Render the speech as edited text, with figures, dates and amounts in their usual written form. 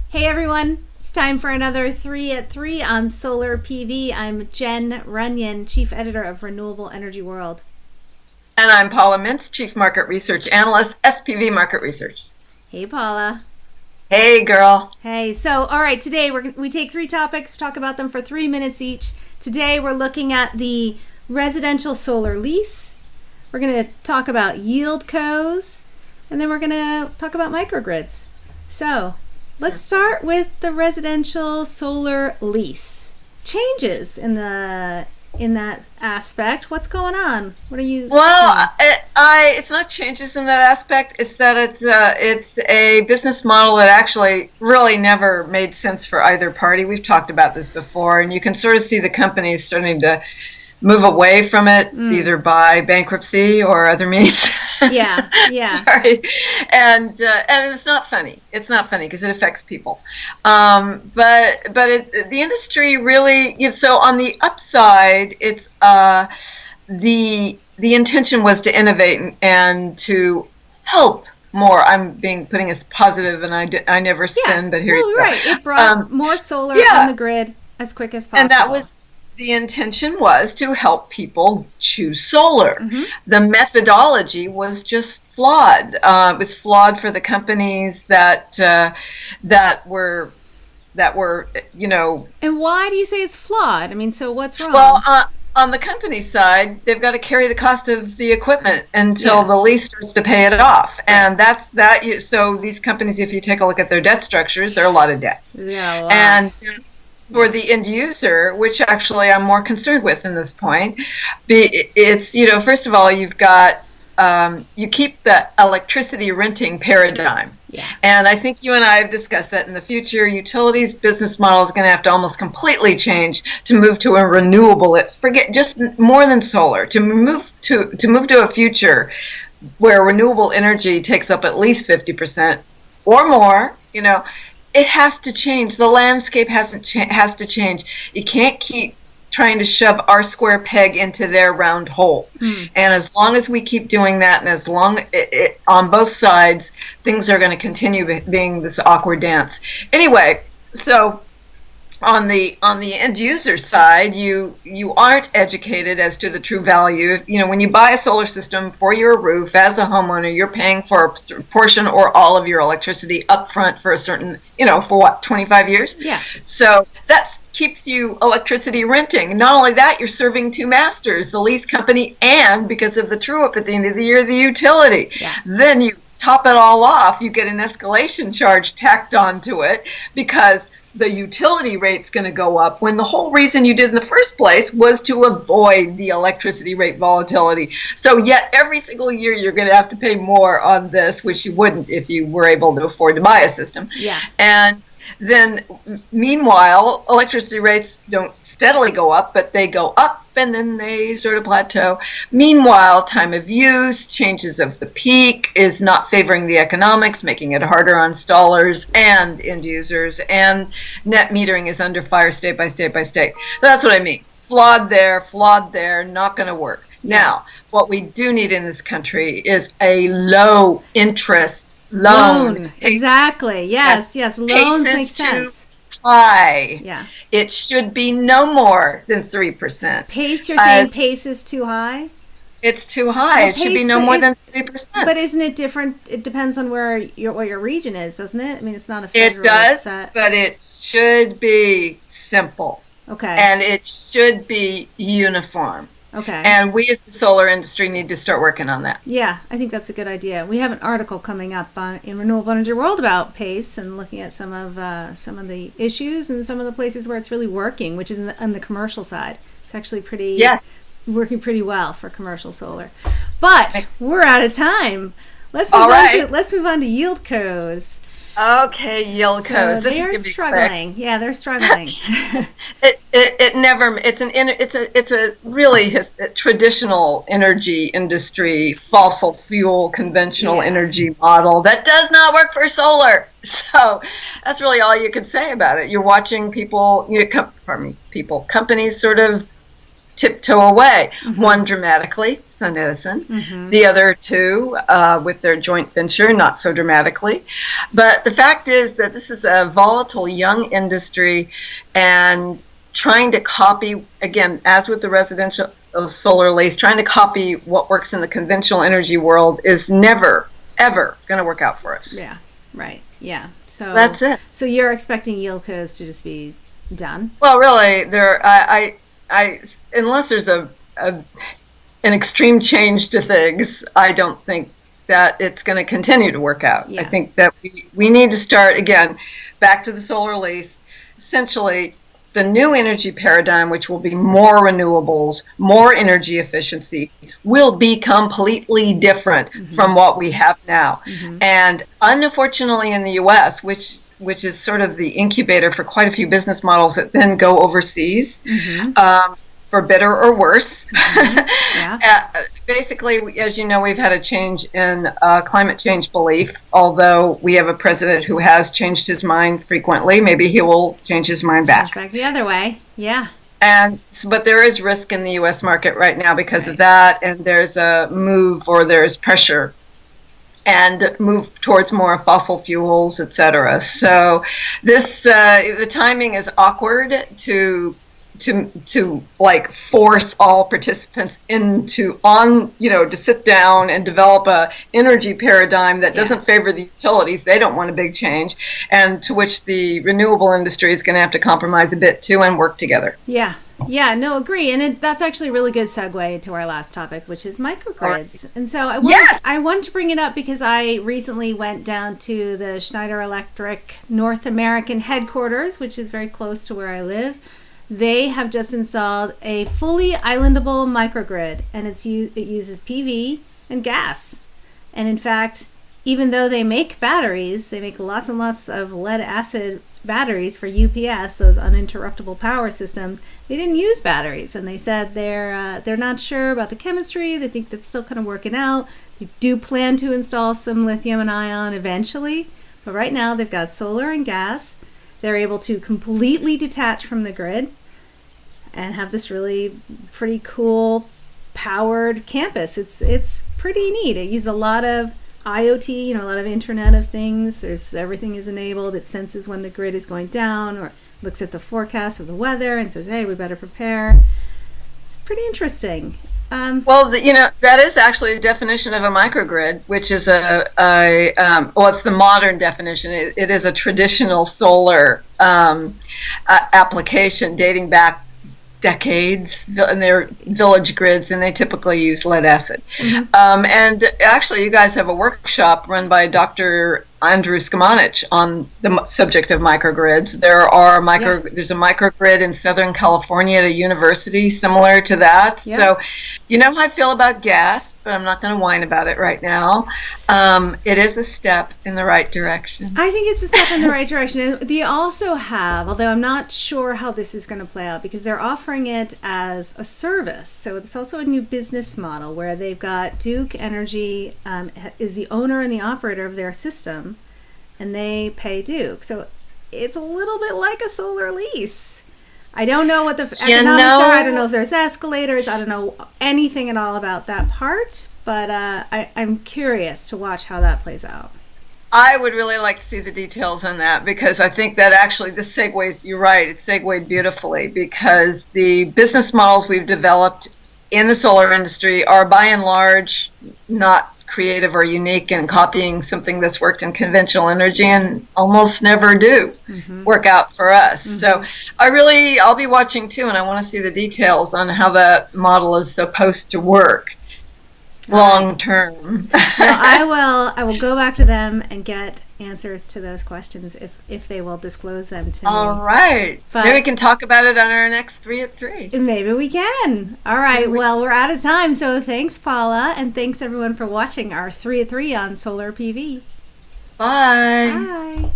Hey everyone, it's time for another 3 at 3 on Solar PV. I'm Jenn Runyon, Chief Editor of Renewable Energy World. And I'm Paula Mintz, Chief Market Research Analyst, SPV Market Research. Hey Paula. Hey girl. Hey, so all right, today we take 3 topics, talk about them for 3 minutes each. Today we're looking at the residential solar lease. We're going to talk about Yieldcos, and then we're going to talk about microgrids. So let's start with the residential solar lease. Changes in that aspect. What's going on? What are you? Well, it's not changes in that aspect. It's that it's a business model that actually really never made sense for either party. We've talked about this before, and you can sort of see the companies starting to move away from it, either by bankruptcy or other means. Yeah. Sorry, and it's not funny. It's not funny because it affects people. But the industry really. So on the upside, it's the intention was to innovate and to help more. I'm putting as positive, and I never spin, but here you go. Right. It brought more solar on the grid as quick as possible. And that was. The intention was to help people choose solar. Mm-hmm. The methodology was just flawed. It was flawed for the companies that were. And why do you say it's flawed? I mean, so what's wrong? Well, on the company side, they've got to carry the cost of the equipment until the lease starts to pay it off, and that's that. So these companies, if you take a look at their debt structures, there are a lot of debt. Yeah, a lot. And for the end user, which actually I'm more concerned with in this point, it's, first of all, you've got, you keep the electricity renting paradigm. Yeah. And I think you and I have discussed that in the future, utilities business model is going to have to almost completely change to move to a renewable, forget just more than solar, to move to a future where renewable energy takes up at least 50% or more, It has to change. The landscape has to change. You can't keep trying to shove our square peg into their round hole. And as long as we keep doing that, and as long on both sides, things are going to continue being this awkward dance. Anyway, so on the end user side, you aren't educated as to the true value. When you buy a solar system for your roof as a homeowner, you're paying for a portion or all of your electricity upfront for a certain, for what, 25 years? Yeah. So that keeps you electricity renting. Not only that, you're serving two masters, the lease company and, because of the true-up at the end of the year, the utility. Yeah. Then you top it all off, you get an escalation charge tacked onto it because the utility rate's going to go up when the whole reason you did in the first place was to avoid the electricity rate volatility. So yet every single year you're going to have to pay more on this, which you wouldn't if you were able to afford to buy a system. Yeah. And then meanwhile, electricity rates don't steadily go up, but they go up and then they sort of plateau. Meanwhile, time of use, changes of the peak is not favoring the economics, making it harder on installers and end users, and net metering is under fire state by state by state. That's what I mean. Flawed there, not going to work. Now, what we do need in this country is a low interest loan. Exactly. Yes. Loans make sense. High. Yeah. It should be no more than 3%. Pace, you're saying pace is too high? It's too high. Well, it should be no more than 3%. But isn't it different? It depends on what your region is, doesn't it? I mean, it's not a federal It does, set. but it should be simple. Okay. And it should be uniform. Okay. And we as the solar industry need to start working on that. Yeah, I think that's a good idea. We have an article coming up in Renewable Energy World about PACE and looking at some of the issues and some of the places where it's really working, which is on the commercial side. It's actually working pretty well for commercial solar. But we're out of time. Let's move on to Yieldcos. Okay, Yieldcos. So they are struggling. Yeah, they're struggling. It's a really traditional energy industry, fossil fuel, conventional energy model that does not work for solar. So that's really all you could say about it. You're watching companies sort of tiptoe away. One dramatically, Sun Edison. The other two with their joint venture, not so dramatically. But the fact is that this is a volatile young industry, and trying to copy, again, as with the residential solar lease, trying to copy what works in the conventional energy world is never, ever going to work out for us. Yeah, right. Yeah. So that's it. So you're expecting Yieldcos to just be done? Well, really, I unless there's an extreme change to things, I don't think that it's going to continue to work out. Yeah. I think that we need to start, again, back to the solar lease. Essentially, the new energy paradigm, which will be more renewables, more energy efficiency, will be completely different from what we have now. And unfortunately in the U.S., which is sort of the incubator for quite a few business models that then go overseas, for better or worse. Basically, as you know, we've had a change in climate change belief, although we have a president who has changed his mind frequently. Maybe he will change his mind back. Back the other way, yeah. But there is risk in the U.S. market right now because of that, and there's a move, or there's pressure, and move towards more fossil fuels, etc. So this the timing is awkward to like force all participants to sit down and develop a energy paradigm that doesn't favor the utilities. They don't want a big change, and to which the renewable industry is going to have to compromise a bit too and work together. Yeah, no, agree. And that's actually a really good segue to our last topic, which is microgrids. Right. And so I wanted to bring it up because I recently went down to the Schneider Electric North American headquarters, which is very close to where I live. They have just installed a fully islandable microgrid, and it uses PV and gas. And in fact, even though they make batteries, they make lots and lots of lead acid batteries for UPS, those uninterruptible power systems. They didn't use batteries, and they said they're not sure about the chemistry. They think that's still kind of working out. They do plan to install some lithium and ion eventually, but right now they've got solar and gas. They're able to completely detach from the grid and have this really pretty cool powered campus. It's pretty neat. It uses a lot of IoT, a lot of Internet of Things. Everything is enabled. It senses when the grid is going down, or looks at the forecast of the weather and says, hey, we better prepare. It's pretty interesting. That is actually a definition of a microgrid, which is it's the modern definition. It is a traditional solar application dating back decades, and they're village grids, and they typically use lead acid. And actually, you guys have a workshop run by Dr. Andrew Skamanich on the subject of microgrids. There's a microgrid in Southern California at a university similar to that. Yeah. So, you know how I feel about gas, but I'm not going to whine about it right now. It is a step in the right direction. I think it's a step in the right direction. They also have, although I'm not sure how this is going to play out, because they're offering it as a service. So it's also a new business model where they've got Duke Energy is the owner and the operator of their system, and they pay Duke. So it's a little bit like a solar lease. I don't know what the economics are. I don't know if there's escalators. I don't know anything at all about that part, but I'm curious to watch how that plays out. I would really like to see the details on that, because I think that actually this segues, you're right, it segued beautifully, because the business models we've developed in the solar industry are by and large not creative or unique and copying something that's worked in conventional energy, and almost never do work out for us. So I'll be watching too, and I want to see the details on how that model is supposed to work long term. Well, I will go back to them and get answers to those questions if they will disclose them to me. All right. Maybe we can talk about it on our next 3 at 3. Maybe we can. All right. Well, we're out of time. So thanks, Paula. And thanks, everyone, for watching our 3 at 3 on solar PV. Bye. Bye.